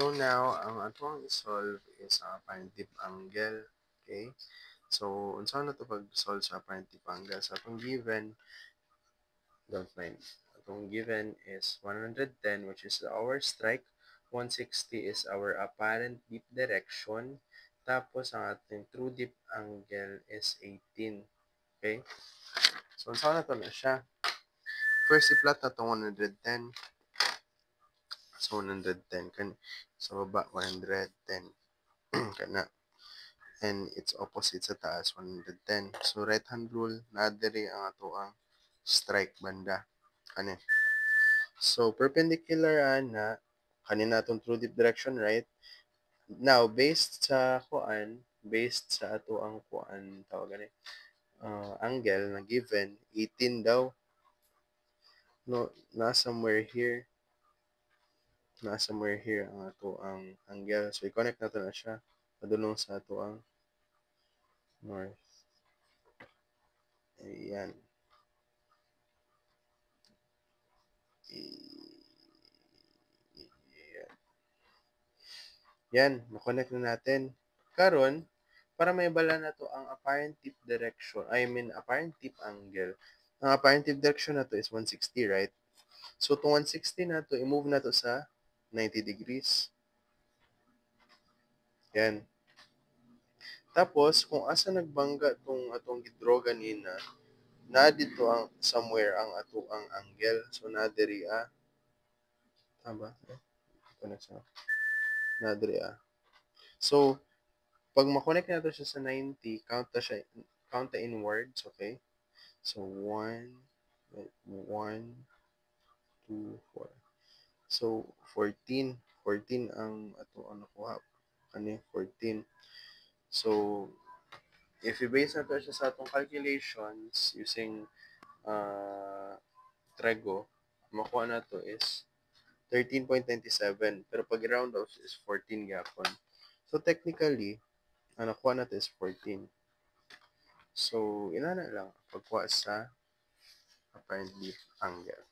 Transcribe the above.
So now, ang atong solve is ang apparent dip angle. Okay? So, unsa na to pag-solve sa apparent dip angle? So, atong given, don't mind. Atong given is 110, which is our strike. 160 is our apparent dip direction. Tapos, ang ating true dip angle is 18. Okay? So, unsa na to na siya? First, i-plot na itong 110. So, 110. Sa baba, 110. Kana. And its opposite sa taas, 110. So, right-hand rule, nadiri ang ato ang strike banda. Kani. So, perpendicular na, kanina atong true dip direction, right? Now, based sa ato ang kuan, tawag gani, angle na given, 18 daw. No, somewhere here ang ato ang angle. So, i-connect nato na siya. Padulong sa ato ang north. Ayan. Ayan. Yan, na-connect na natin. Karon, para may bala na to ang apparent tip direction, apparent tip angle. Ang apparent tip direction na to is 160, right? So, itong 160 na to, i-move na to sa 90 degrees. Yan. Tapos, kung asa nagbangga itong atong gidraw ganina, na dito ang somewhere ang ato ang angle. So, na diri tama? Connect sa na diri So, pag ma-connect na to siya sa 90, count ta inwards, okay? So, 1, 2, 4. So, 14. 14 ang ato ang nakuha. Ano 14. So, if i-base na to siya sa atong calculations using Trego, makuha na to is 13.97. Pero pag round off is 14 gapon. So, technically, ang nakuha natin is 14. So, inana lang pagkuha sa apparently angle.